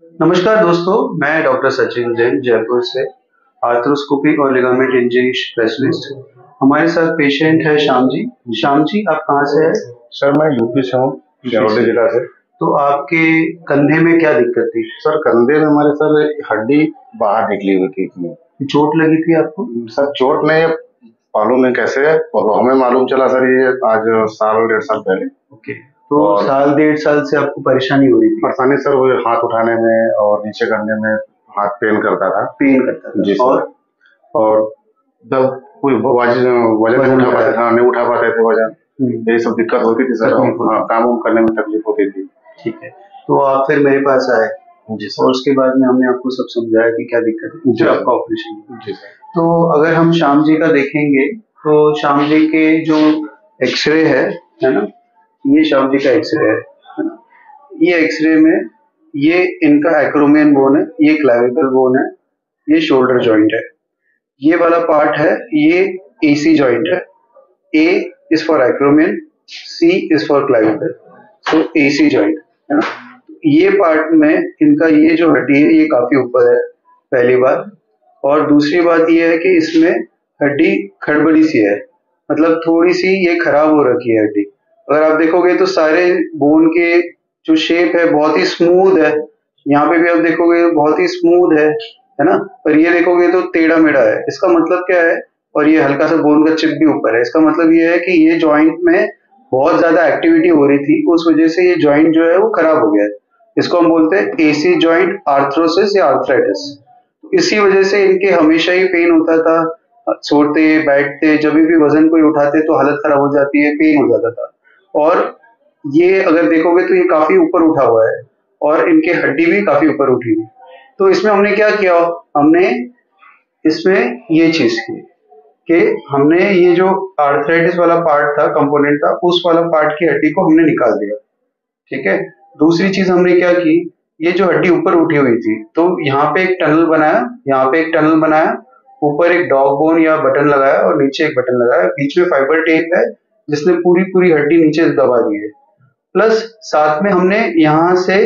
नमस्कार दोस्तों, मैं डॉक्टर सचिन जैन जयपुर से आर्थ्रोस्कोपी और लिगामेंट इंजरी स्पेशलिस्ट। हमारे साथ पेशेंट है श्याम जी। श्याम जी, आप कहाँ से हैं? सर मैं यूपी से हूँ, जयपुर जिला से। तो आपके कंधे में क्या दिक्कत थी? सर कंधे में हमारे सर हड्डी बाहर निकली हुई थी इसमें। चोट लगी थी आपको? सर चोट नहीं, मालूम है कैसे है, और हमें मालूम चला सर ये आज साल 1.5 साल पहले। ओके, तो साल 1.5 साल से आपको परेशानी हो रही थी? परेशानी सर वो हाथ उठाने में और नीचे करने में हाथ पेन करता था जी सर। और जब कोई वजन नहीं उठा पाते, नहीं उठा पाते थे वजन, यही सब दिक्कत होती थी सर। काम वाम करने में तकलीफ होती थी। ठीक है, तो आप फिर मेरे पास आए जी सर, और उसके बाद में हमने आपको सब समझाया कि क्या दिक्कत है, फिर आपका ऑपरेशन जी सर। तो अगर हम श्याम जी का देखेंगे तो श्याम जी के जो एक्सरे है ना, ये श्याम जी का एक्सरे है ना। ये एक्सरे में ये इनका एक्रोमियन बोन है, ये क्लैविकल बोन है, ये शोल्डर जॉइंट है, ये वाला पार्ट है ये एसी जॉइंट है। A is for acromion, C is for clavicle, so AC joint है ना। ये पार्ट में इनका ये जो हड्डी है ये काफी ऊपर है, पहली बात। और दूसरी बात ये है कि इसमें हड्डी खड़बड़ी सी है, मतलब थोड़ी सी ये खराब हो रखी है हड्डी। अगर आप देखोगे तो सारे बोन के जो शेप है बहुत ही स्मूथ है, यहाँ पे भी आप देखोगे बहुत ही स्मूथ है ना। पर ये देखोगे तो टेढ़ा मेढ़ा है। इसका मतलब क्या है? और ये हल्का सा बोन का चिप भी ऊपर है। इसका मतलब ये है कि ये जॉइंट में बहुत ज्यादा एक्टिविटी हो रही थी, उस वजह से ये जॉइंट जो है वो खराब हो गया है। इसको हम बोलते हैं एसी जॉइंट आर्थ्रोसिस या आर्थराइटिस। इसी वजह से इनके हमेशा ही पेन होता था, सोते बैठते जब भी वजन कोई उठाते तो हालत खराब हो जाती है, पेन हो जाता था। और ये अगर देखोगे तो ये काफी ऊपर उठा हुआ है और इनके हड्डी भी काफी ऊपर उठी हुई। तो इसमें हमने क्या किया, हमने इसमें ये चीज की कि हमने ये जो आर्थराइटिस वाला पार्ट था, कंपोनेंट था, उस वाला पार्ट की हड्डी को हमने निकाल दिया। ठीक है, दूसरी चीज हमने क्या की, ये जो हड्डी ऊपर उठी हुई थी तो यहाँ पे एक टनल बनाया, यहाँ पे एक टनल बनाया, ऊपर एक डॉग बोन या बटन लगाया और नीचे एक बटन लगाया, बीच में फाइबर टेप है जिसने पूरी पूरी हड्डी नीचे दबा दी है। प्लस साथ में हमने यहाँ से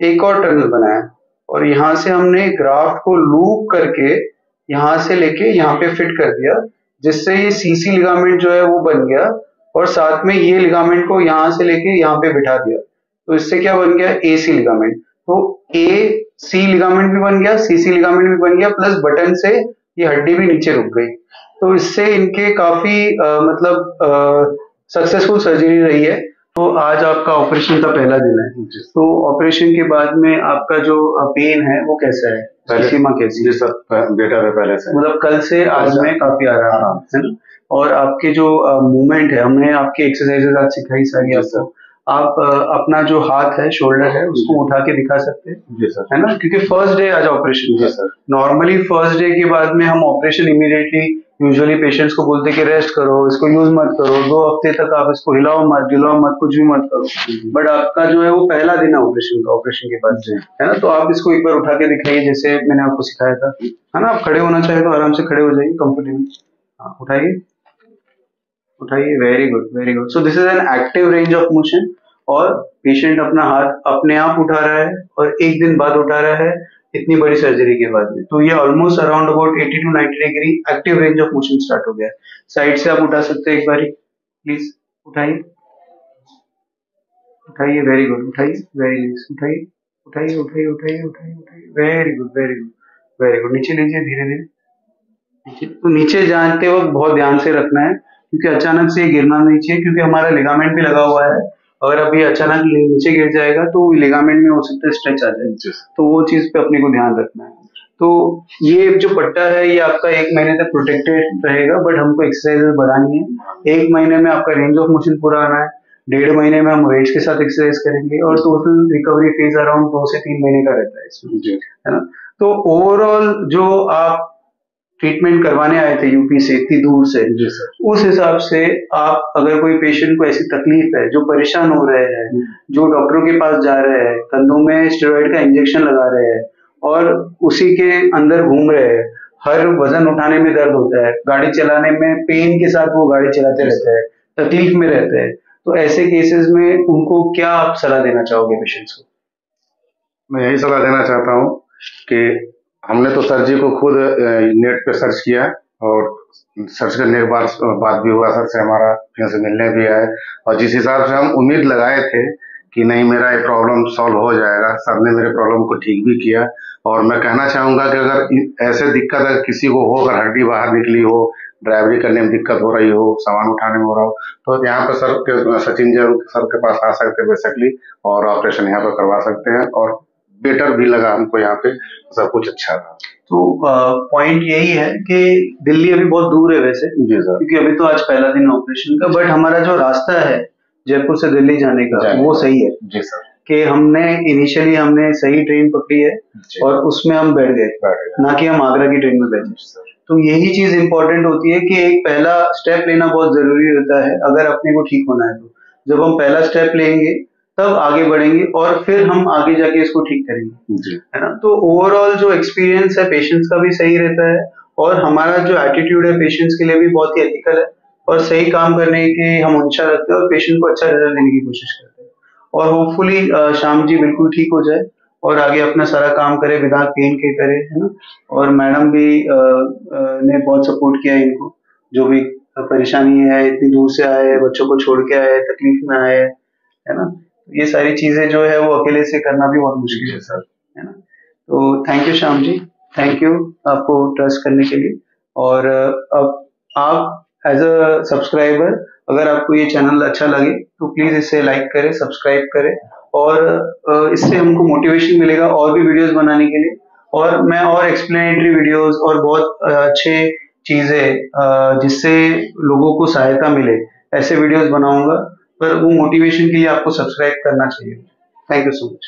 एक और टनल बनाया और यहाँ से हमने ग्राफ्ट को लूप करके यहाँ से लेके यहाँ पे फिट कर दिया, जिससे ये सीसी लिगामेंट जो है वो बन गया। और साथ में ये लिगामेंट को यहाँ से लेके यहाँ पे बिठा दिया, तो इससे क्या बन गया, एसी लिगामेंट। तो ए सी लिगामेंट भी बन गया, सीसी लिगामेंट भी बन गया, प्लस बटन से ये हड्डी भी नीचे रुक गई। तो इससे इनके काफी मतलब सक्सेसफुल सर्जरी रही है। तो आज आपका ऑपरेशन का पहला दिन है, तो ऑपरेशन के बाद में आपका जो पेन है वो कैसा है, सीमा कैसी है? जी सर बेटर है पहले से, मतलब कल से आज में काफी आराम है ना। और आपके जो मूवमेंट है, हमने आपकी एक्सरसाइजेज आज सिखाई सारी आपको। आप अपना जो हाथ है, शोल्डर है, उसको उठा के दिखा सकते हैं जी सर, है ना, क्योंकि फर्स्ट डे आज ऑपरेशन जी सर। नॉर्मली फर्स्ट डे के बाद में हम ऑपरेशन इमीडिएटली यूजुअली पेशेंट्स को बोलते हैं कि रेस्ट करो, इसको यूज मत करो, 2 हफ्ते तक आप इसको हिलाओ मत, गिलाओ मत, कुछ भी मत करो। बट आपका जो है वो पहला दिन है ऑपरेशन का, ऑपरेशन के बाद है ना। तो आप इसको एक बार उठा के दिखाइए जैसे मैंने आपको सिखाया था, है ना। आप खड़े होना चाहे तो आराम से खड़े हो जाइए, कंफर्टेबल। हाँ, उठाइए उठाइए, very good very good. So this is an active range of motion, और पेशेंट अपना हाथ अपने आप उठा रहा है और एक दिन बाद उठा रहा है, इतनी बड़ी सर्जरी के बाद में। तो ये almost around about 80 to 90 degree active range of motion start हो गया है। साइड से आप उठा सकते हैं एक बारी, प्लीज उठाइए उठाइए, वेरी गुड, उठाइए, वेरी नाइस, उठाइए उठाइए उठाइए उठाइए उठाइए उठाइए, very good very good very good. नीचे लीजिए धीरे धीरे नीचे। तो नीचे जाते वक्त बहुत ध्यान से रखना है, क्योंकि अचानक से गिरना नहीं चाहिए, क्योंकि हमारा लिगामेंट भी लगा हुआ है। अगर अभी अचानक नीचे गिर जाएगा तो लिगामेंट में हो सकता है स्ट्रेच आ जाए, तो वो चीज पे अपने को ध्यान रखना है। तो ये जो पट्टा है ये आपका 1 महीने तक प्रोटेक्टेड रहेगा, बट हमको एक्सरसाइजेस बढ़ानी है। 1 महीने में आपका रेंज ऑफ मोशन पूरा आना है, 1.5 महीने में हम वेट्स के साथ एक्सरसाइज करेंगे, और टोटल रिकवरी फेज अराउंड 2 से 3 महीने का रहता है इसमें, है ना। तो ओवरऑल जो आप ट्रीटमेंट करवाने आए थे यूपी से इतनी दूर से, उस हिसाब से आप अगर कोई पेशेंट को ऐसी तकलीफ है, जो परेशान हो रहे हैं, जो डॉक्टरों के पास जा रहे हैं, कंधों में स्टेरॉइड का इंजेक्शन लगा रहे हैं और उसी के अंदर घूम रहे हैं, हर वजन उठाने में दर्द होता है, गाड़ी चलाने में पेन के साथ वो गाड़ी चलाते रहते हैं, तकलीफ में रहते हैं, तो ऐसे केसेस में उनको क्या आप सलाह देना चाहोगे पेशेंट्स को? मैं यही सलाह देना चाहता हूँ कि हमने तो सर जी को खुद नेट पे सर्च किया और सर्च करने के बाद बात भी हुआ सर से, हमारा फिर से मिलने भी आए, और जिस हिसाब से हम उम्मीद लगाए थे कि नहीं मेरा ये प्रॉब्लम सॉल्व हो जाएगा, सर ने मेरे प्रॉब्लम को ठीक भी किया। और मैं कहना चाहूँगा कि अगर ऐसे दिक्कत अगर किसी को हो, अगर हड्डी बाहर निकली हो, ड्राइवरी करने में दिक्कत हो रही हो, सामान उठाने में हो रहा हो, तो यहाँ पर सचिन जी सर के पास आ सकते हैं बेसिकली, और ऑपरेशन यहाँ पर करवा सकते हैं, और बेटर भी लगा हमको यहाँ पे, सब कुछ अच्छा रहा। तो पॉइंट यही है कि दिल्ली अभी बहुत दूर है वैसे, जी सर, क्योंकि अभी तो आज पहला दिन ऑपरेशन का, बट हमारा जो रास्ता है जयपुर से दिल्ली जाने का वो सही है। जी सर, कि इनिशियली हमने सही ट्रेन पकड़ी है और उसमें हम बैठ गए, ना कि हम आगरा की ट्रेन में बैठे। तो यही चीज इम्पोर्टेंट होती है कि एक पहला स्टेप लेना बहुत जरूरी होता है अगर अपने को ठीक होना है। तो जब हम पहला स्टेप लेंगे तब आगे बढ़ेंगे और फिर हम आगे जाके इसको ठीक करेंगे, है ना। तो ओवरऑल जो एक्सपीरियंस है पेशेंट्स का भी सही रहता है, और हमारा जो एटीट्यूड है पेशेंट्स के लिए भी बहुत ही एथिकल है, और सही काम करने की हम मंशा रखते हैं और पेशेंट को अच्छा रिजल्ट देने की कोशिश करते हैं। और होपफुली श्याम जी बिल्कुल ठीक हो जाए और आगे अपना सारा काम करे विदाउट पेन के करे, है ना। और मैडम भी ने बहुत सपोर्ट किया इनको, जो भी परेशानी है, इतनी दूर से आए हैं, बच्चों को छोड़ के आए हैं, तकलीफ में आए हैं, है ना। ये सारी चीजें जो है वो अकेले से करना भी बहुत मुश्किल है सर, है ना। तो thank you Shyam ji, thank you आपको ट्रस्ट करने के लिए। और अब आप एज अ सब्सक्राइबर अगर आपको ये चैनल अच्छा लगे तो प्लीज इसे लाइक करें, सब्सक्राइब करें, और इससे हमको मोटिवेशन मिलेगा और भी वीडियोस बनाने के लिए। और मैं और एक्सप्लेनेटरी वीडियोस और बहुत अच्छे चीजें जिससे लोगों को सहायता मिले ऐसे वीडियोस बनाऊंगा, पर वो मोटिवेशन के लिए आपको सब्सक्राइब करना चाहिए। Thank you so much.